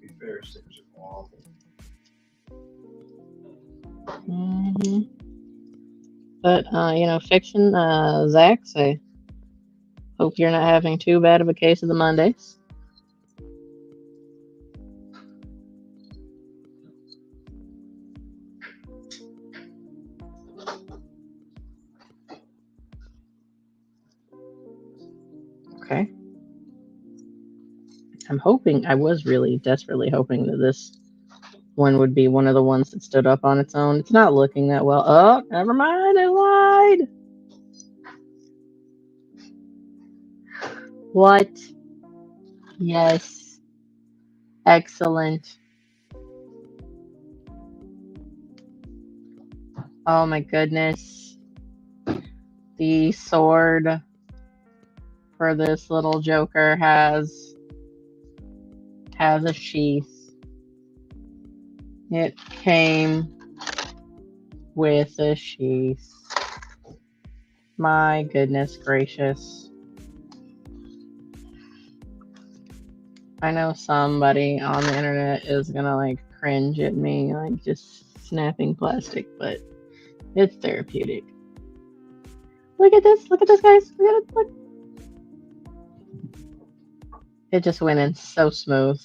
be fair, stickers are awful. But fiction, Zach, I hope you're not having too bad of a case of the Mondays. Okay. I was really desperately hoping that this one would be one of the ones that stood up on its own. It's not looking that well. Oh, never mind, I lied. What? Yes. Excellent. Oh my goodness. The sword for this little Joker has a sheath. It came with a sheath. My goodness gracious. I know somebody on the internet is gonna like cringe at me, like just snapping plastic, but it's therapeutic. Look at this, guys. Look at it, look. It just went in so smooth.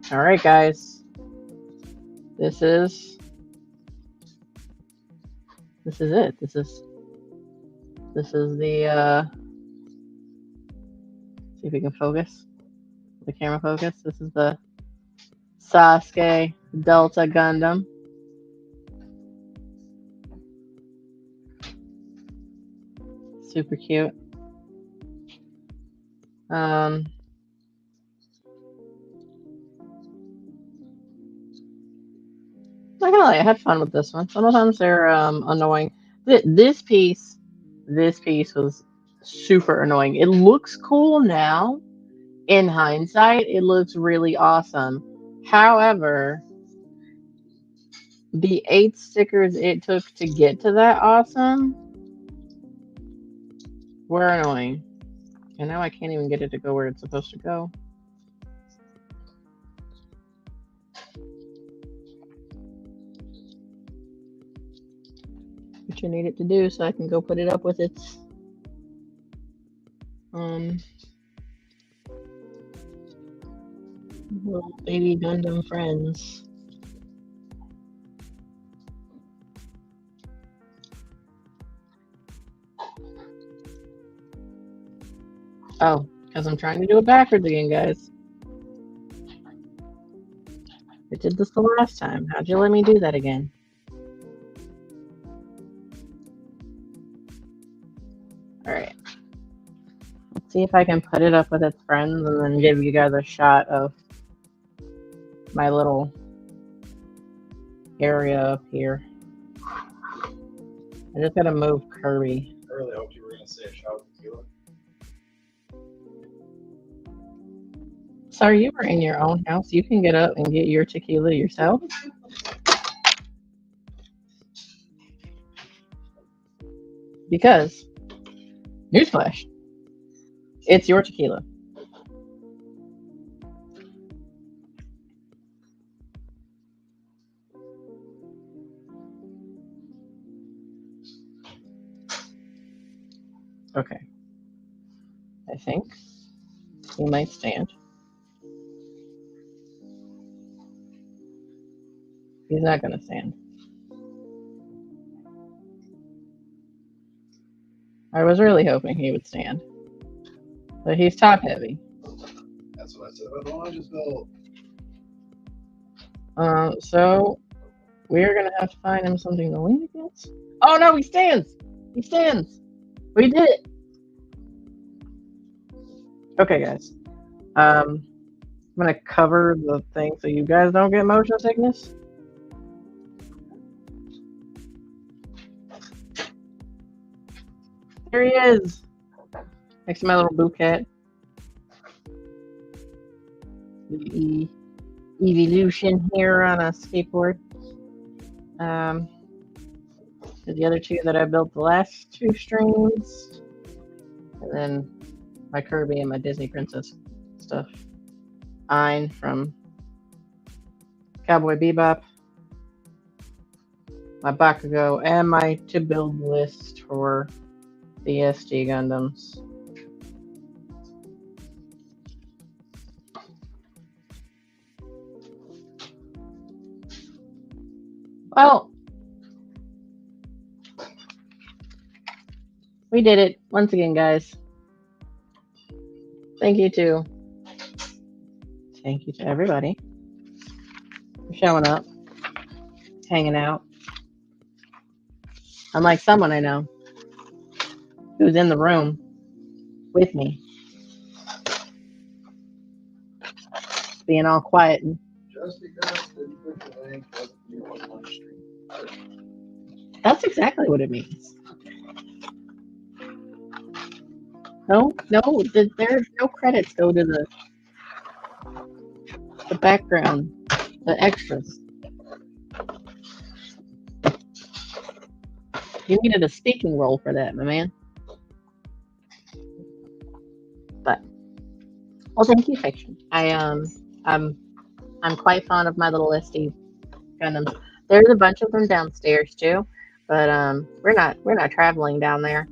All right, guys. This is it. This is the see if we can focus. The camera focus. This is the Sasuke Delta Gundam. Super cute. Not gonna lie, I had fun with this one. Sometimes they're annoying. This piece was super annoying. It looks cool now. In hindsight, it looks really awesome. However, the 8 stickers it took to get to that awesome were annoying. And now I can't even get it to go where it's supposed to go. Which I need it to do so I can go put it up with its little baby Gundam friends. Oh, because I'm trying to do it backwards again, guys. I did this the last time. How'd you let me do that again? Alright. Let's see if I can put it up with its friends and then give you guys a shot of my little area up here. I just gotta move Kirby. I really hoped you were going to say a shot of tequila. Sorry, you were in your own house. You can get up and get your tequila yourself. Because, newsflash, it's your tequila. Okay. I think he might stand. He's not going to stand. I was really hoping he would stand. But he's top heavy. That's what I said about the one I just built. So we're going to have to find him something to lean against. Oh no, he stands! He stands! We did it! Okay, guys. I'm going to cover the thing so you guys don't get motion sickness. Here he is! Next to my little bouquet. The evolution here on a skateboard. The other two that I built the last 2 streams. And then my Kirby and my Disney Princess stuff. Ein from Cowboy Bebop. My Bakugo and my to build list for the SD Gundams. Well, we did it once again, guys. Thank you to everybody for showing up, hanging out, Unlike someone I know who's in the room with me, being all quiet. And Just because they click the link doesn't mean it wasn't on the stream. that's exactly what it means. No, there's no credits go to the background, the extras. You needed a speaking role for that, my man. But well, thank you, Fiction. I'm quite fond of my little SD Gundams. There's a bunch of them downstairs too, but we're not traveling down there.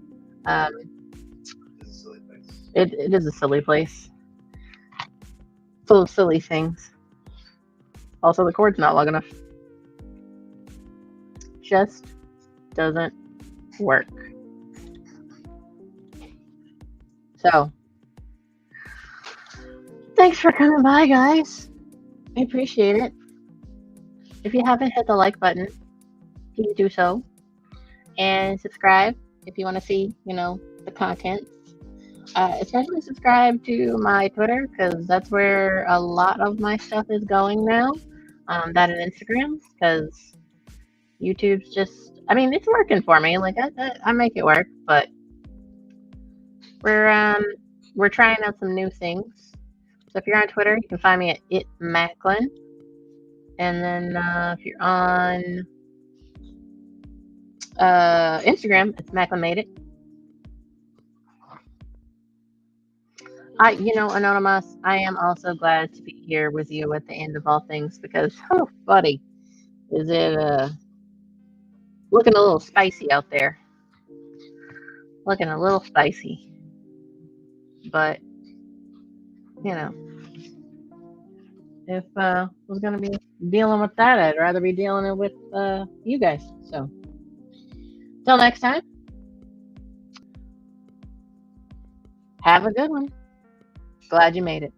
It's a silly place. It is a silly place, full of silly things. Also, the cord's not long enough. Just doesn't work. So, thanks for coming by, guys. I appreciate it. If you haven't hit the like button, please do so. And subscribe if you want to see, the content. Especially subscribe to my Twitter, because that's where a lot of my stuff is going now. That and Instagram, because YouTube's just, it's working for me. Like, I make it work, but we're trying out some new things. So if you're on Twitter, you can find me at @itmacklin. And then if you're on Instagram, it's Macklin Made It. Anonymous, I am also glad to be here with you at the end of all things, because, oh, buddy, is it looking a little spicy out there. Looking a little spicy. But, if I was going to be dealing with that, I'd rather be dealing with you guys. So, till next time, have a good one. Glad you made it.